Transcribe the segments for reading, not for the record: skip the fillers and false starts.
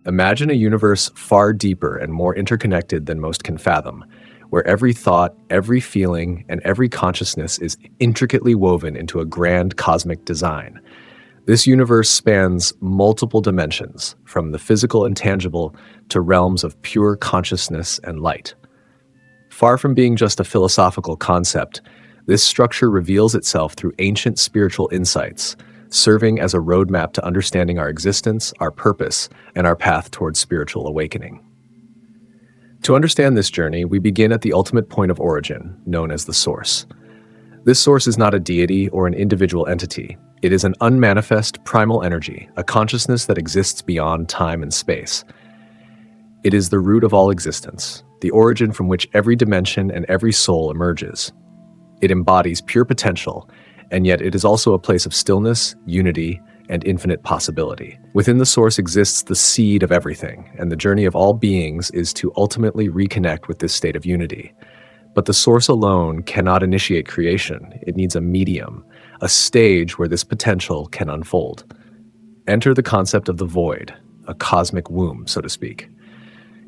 Imagine a universe far deeper and more interconnected than most can fathom, where every thought, every feeling, and every consciousness is intricately woven into a grand cosmic design. This universe spans multiple dimensions, from the physical and tangible to realms of pure consciousness and light. Far from being just a philosophical concept, this structure reveals itself through ancient spiritual insights, serving as a roadmap to understanding our existence, our purpose, and our path towards spiritual awakening. To understand this journey, we begin at the ultimate point of origin, known as the Source. This source is not a deity or an individual entity. It is an unmanifest primal energy, a consciousness that exists beyond time and space. It is the root of all existence, the origin from which every dimension and every soul emerges. It embodies pure potential, and yet it is also a place of stillness, unity, and infinite possibility. Within the Source exists the seed of everything, and the journey of all beings is to ultimately reconnect with this state of unity. But the Source alone cannot initiate creation. It needs a medium, a stage where this potential can unfold. Enter the concept of the void, a cosmic womb, so to speak.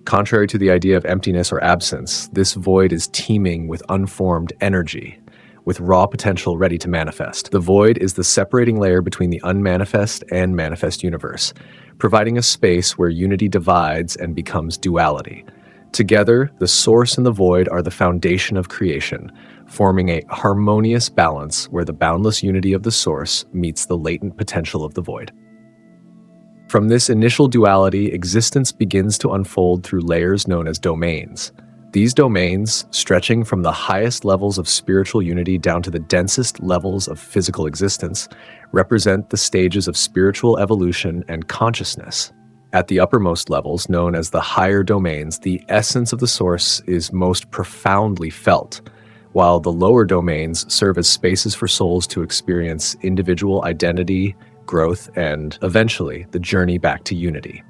Contrary to the idea of emptiness or absence, this void is teeming with unformed energy, with raw potential ready to manifest. The void is the separating layer between the unmanifest and manifest universe, providing a space where unity divides and becomes duality. Together, the Source and the void are the foundation of creation, forming a harmonious balance where the boundless unity of the Source meets the latent potential of the void. From this initial duality, existence begins to unfold through layers known as domains. These domains, stretching from the highest levels of spiritual unity down to the densest levels of physical existence, represent the stages of spiritual evolution and consciousness. At the uppermost levels, known as the higher domains, the essence of the Source is most profoundly felt, while the lower domains serve as spaces for souls to experience individual identity, growth, and, eventually, the journey back to unity.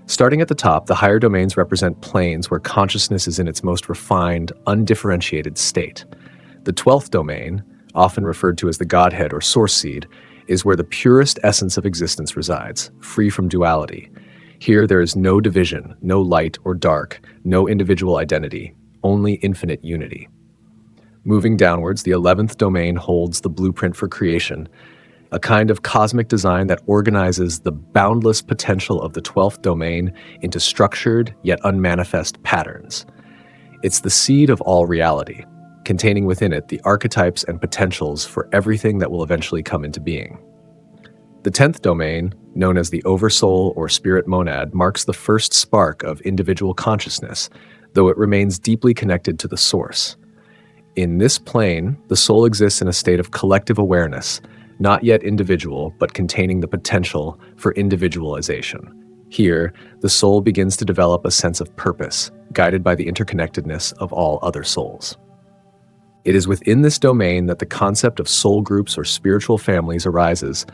Starting at the top, the higher domains represent planes where consciousness is in its most refined, undifferentiated state. The 12th domain, often referred to as the Godhead or Source Seed, is where the purest essence of existence resides, free from duality. Here there is no division, no light or dark, no individual identity, only infinite unity. Moving downwards, the 11th domain holds the blueprint for creation, a kind of cosmic design that organizes the boundless potential of the 12th domain into structured yet unmanifest patterns. It's the seed of all reality, containing within it the archetypes and potentials for everything that will eventually come into being. The 10th domain, known as the Oversoul or Spirit Monad, marks the first spark of individual consciousness, though it remains deeply connected to the Source. In this plane, the soul exists in a state of collective awareness, not yet individual, but containing the potential for individualization. Here, the soul begins to develop a sense of purpose, guided by the interconnectedness of all other souls. It is within this domain that the concept of soul groups or spiritual families arises,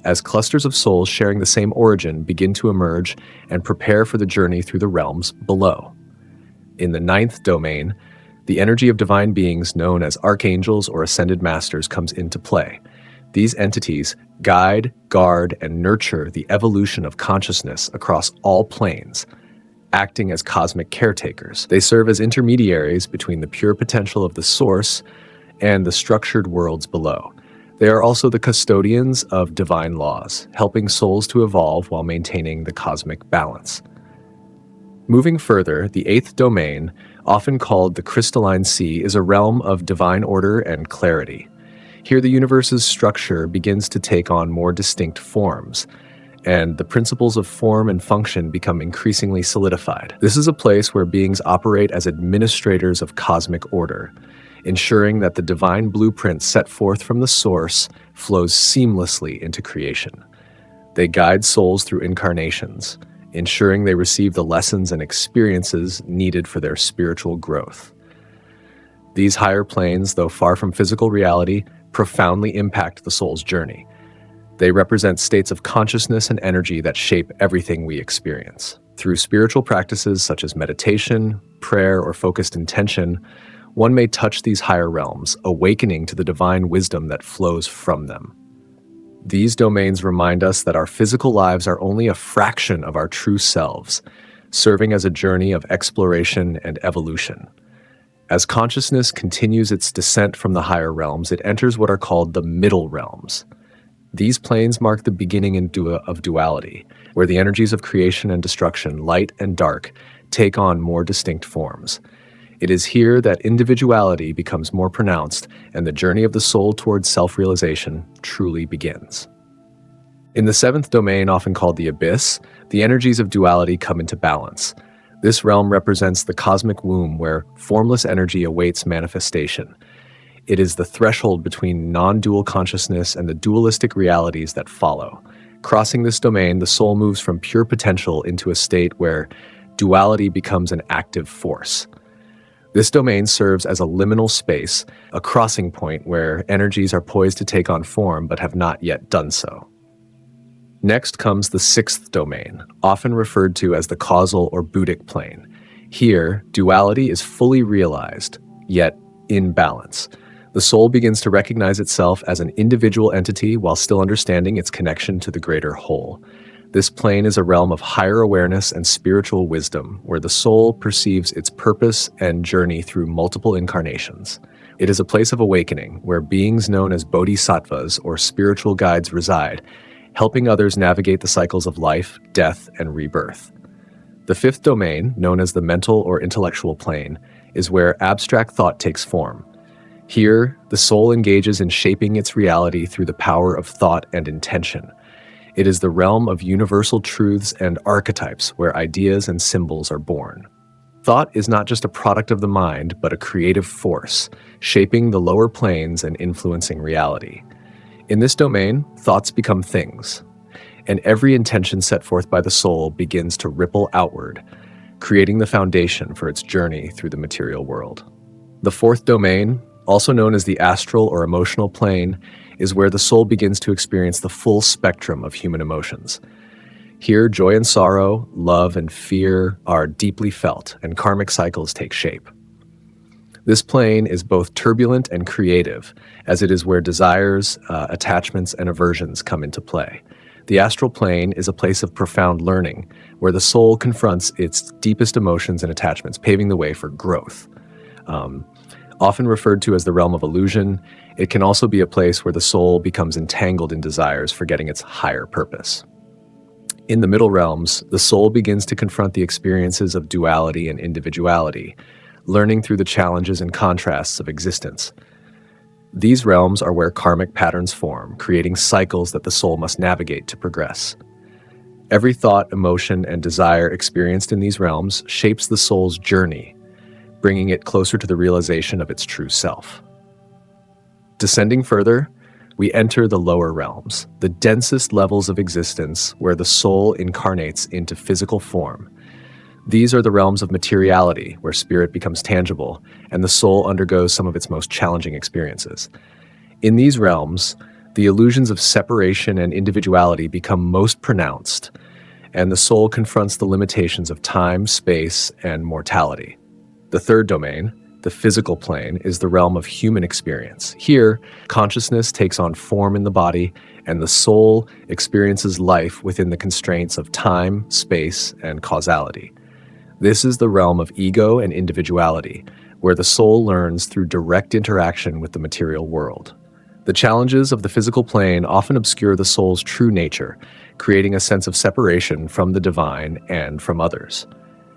as clusters of souls sharing the same origin begin to emerge and prepare for the journey through the realms below. In the 9th domain, the energy of divine beings known as archangels or ascended masters comes into play. These entities guide, guard, and nurture the evolution of consciousness across all planes, acting as cosmic caretakers. They serve as intermediaries between the pure potential of the Source and the structured worlds below. They are also the custodians of divine laws, helping souls to evolve while maintaining the cosmic balance. Moving further, the 8th domain, often called the crystalline sea, is a realm of divine order and clarity. Here the universe's structure begins to take on more distinct forms, and the principles of form and function become increasingly solidified. This is a place where beings operate as administrators of cosmic order, ensuring that the divine blueprint set forth from the Source flows seamlessly into creation. They guide souls through incarnations, ensuring they receive the lessons and experiences needed for their spiritual growth. These higher planes, though far from physical reality, profoundly impact the soul's journey. They represent states of consciousness and energy that shape everything we experience. Through spiritual practices such as meditation, prayer, or focused intention, one may touch these higher realms, awakening to the divine wisdom that flows from them. These domains remind us that our physical lives are only a fraction of our true selves, serving as a journey of exploration and evolution. As consciousness continues its descent from the higher realms, it enters what are called the middle realms. These planes mark the beginning of duality, where the energies of creation and destruction, light and dark, take on more distinct forms. It is here that individuality becomes more pronounced and the journey of the soul towards self-realization truly begins. In the seventh domain, often called the abyss, the energies of duality come into balance. This realm represents the cosmic womb where formless energy awaits manifestation. It is the threshold between non-dual consciousness and the dualistic realities that follow. Crossing this domain, the soul moves from pure potential into a state where duality becomes an active force. This domain serves as a liminal space, a crossing point where energies are poised to take on form but have not yet done so. Next comes the sixth domain, often referred to as the causal or Buddhic plane. Here, duality is fully realized, yet in balance. The soul begins to recognize itself as an individual entity while still understanding its connection to the greater whole. This plane is a realm of higher awareness and spiritual wisdom, where the soul perceives its purpose and journey through multiple incarnations. It is a place of awakening, where beings known as bodhisattvas or spiritual guides reside, helping others navigate the cycles of life, death, and rebirth. The fifth domain, known as the mental or intellectual plane, is where abstract thought takes form. Here, the soul engages in shaping its reality through the power of thought and intention. It is the realm of universal truths and archetypes where ideas and symbols are born. Thought is not just a product of the mind, but a creative force, shaping the lower planes and influencing reality. In this domain, thoughts become things, and every intention set forth by the soul begins to ripple outward, creating the foundation for its journey through the material world. The fourth domain, also known as the astral or emotional plane, is where the soul begins to experience the full spectrum of human emotions. Here, joy and sorrow, love and fear are deeply felt, and karmic cycles take shape. This plane is both turbulent and creative, as it is where desires, attachments, and aversions come into play. The astral plane is a place of profound learning, where the soul confronts its deepest emotions and attachments, paving the way for growth. Often referred to as the realm of illusion, it can also be a place where the soul becomes entangled in desires, forgetting its higher purpose. In the middle realms, the soul begins to confront the experiences of duality and individuality, learning through the challenges and contrasts of existence. These realms are where karmic patterns form, creating cycles that the soul must navigate to progress. Every thought, emotion, and desire experienced in these realms shapes the soul's journey, bringing it closer to the realization of its true self. Descending further, we enter the lower realms, the densest levels of existence where the soul incarnates into physical form. These are the realms of materiality, where spirit becomes tangible, and the soul undergoes some of its most challenging experiences. In these realms, the illusions of separation and individuality become most pronounced, and the soul confronts the limitations of time, space, and mortality. The third domain, the physical plane, is the realm of human experience. Here, consciousness takes on form in the body, and the soul experiences life within the constraints of time, space, and causality. This is the realm of ego and individuality, where the soul learns through direct interaction with the material world. The challenges of the physical plane often obscure the soul's true nature, creating a sense of separation from the divine and from others.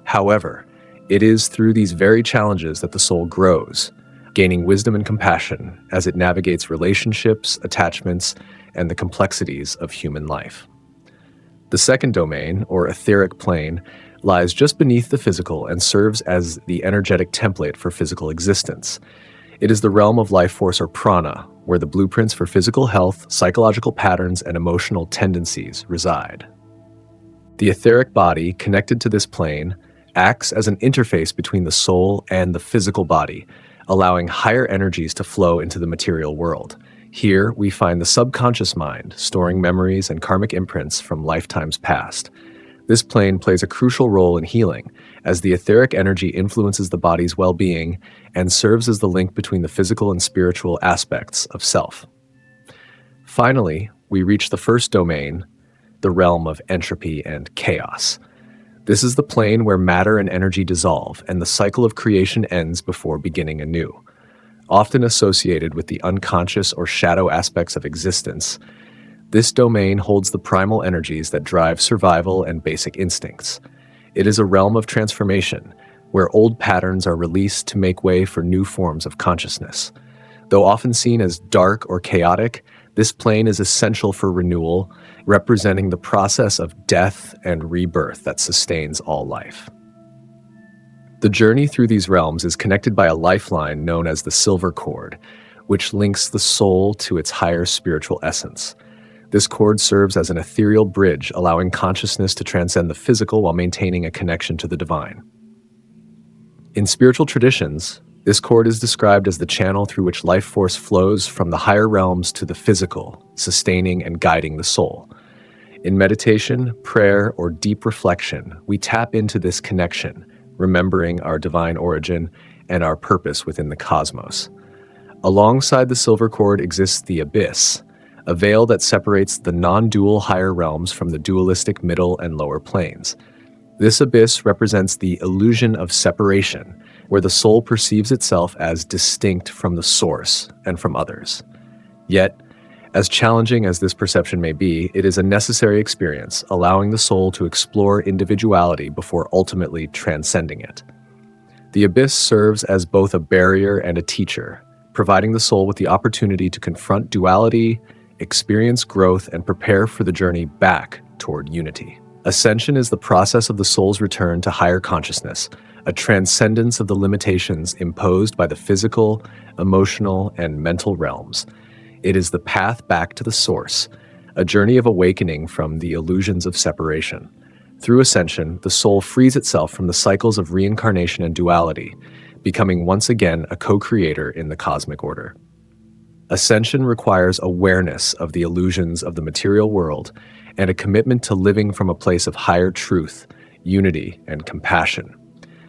However, it is through these very challenges that the soul grows, gaining wisdom and compassion as it navigates relationships, attachments, and the complexities of human life. The second domain, or etheric plane, lies just beneath the physical and serves as the energetic template for physical existence. It is the realm of life force or prana, where the blueprints for physical health, psychological patterns, and emotional tendencies reside. The etheric body, connected to this plane, acts as an interface between the soul and the physical body, allowing higher energies to flow into the material world. Here, we find the subconscious mind, storing memories and karmic imprints from lifetimes past. This plane plays a crucial role in healing, as the etheric energy influences the body's well-being and serves as the link between the physical and spiritual aspects of self. Finally, we reach the first domain, the realm of entropy and chaos. This is the plane where matter and energy dissolve, and the cycle of creation ends before beginning anew. Often associated with the unconscious or shadow aspects of existence, this domain holds the primal energies that drive survival and basic instincts. It is a realm of transformation, where old patterns are released to make way for new forms of consciousness. Though often seen as dark or chaotic, this plane is essential for renewal, representing the process of death and rebirth that sustains all life. The journey through these realms is connected by a lifeline known as the silver cord, which links the soul to its higher spiritual essence. This cord serves as an ethereal bridge, allowing consciousness to transcend the physical while maintaining a connection to the divine. In spiritual traditions, this cord is described as the channel through which life force flows from the higher realms to the physical, sustaining and guiding the soul. In meditation, prayer, or deep reflection, we tap into this connection, remembering our divine origin and our purpose within the cosmos. Alongside the silver cord exists the abyss, a veil that separates the non-dual higher realms from the dualistic middle and lower planes. This abyss represents the illusion of separation, where the soul perceives itself as distinct from the source and from others. Yet, as challenging as this perception may be, it is a necessary experience, allowing the soul to explore individuality before ultimately transcending it. The abyss serves as both a barrier and a teacher, providing the soul with the opportunity to confront duality, experience growth, and prepare for the journey back toward unity. Ascension is the process of the soul's return to higher consciousness, a transcendence of the limitations imposed by the physical, emotional, and mental realms. It is the path back to the source, a journey of awakening from the illusions of separation. Through ascension, the soul frees itself from the cycles of reincarnation and duality, becoming once again a co-creator in the cosmic order. Ascension requires awareness of the illusions of the material world and a commitment to living from a place of higher truth, unity, and compassion.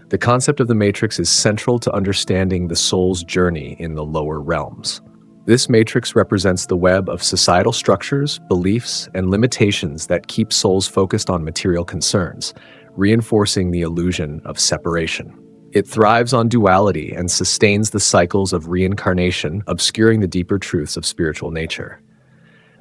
The concept of the matrix is central to understanding the soul's journey in the lower realms. This matrix represents the web of societal structures, beliefs, and limitations that keep souls focused on material concerns, reinforcing the illusion of separation. It thrives on duality and sustains the cycles of reincarnation, obscuring the deeper truths of spiritual nature.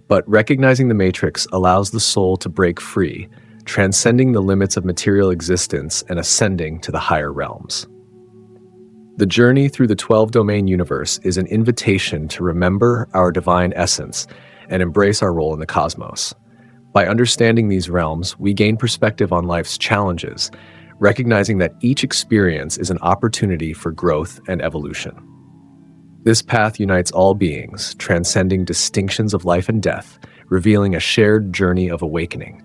But recognizing the matrix allows the soul to break free, transcending the limits of material existence and ascending to the higher realms. The journey through the 12-domain universe is an invitation to remember our divine essence and embrace our role in the cosmos. By understanding these realms, we gain perspective on life's challenges, recognizing that each experience is an opportunity for growth and evolution. This path unites all beings, transcending distinctions of life and death, revealing a shared journey of awakening.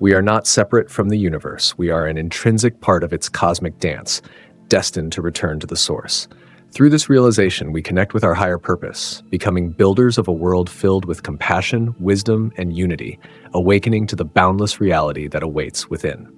We are not separate from the universe. We are an intrinsic part of its cosmic dance, destined to return to the source. Through this realization, we connect with our higher purpose, becoming builders of a world filled with compassion, wisdom, and unity, awakening to the boundless reality that awaits within.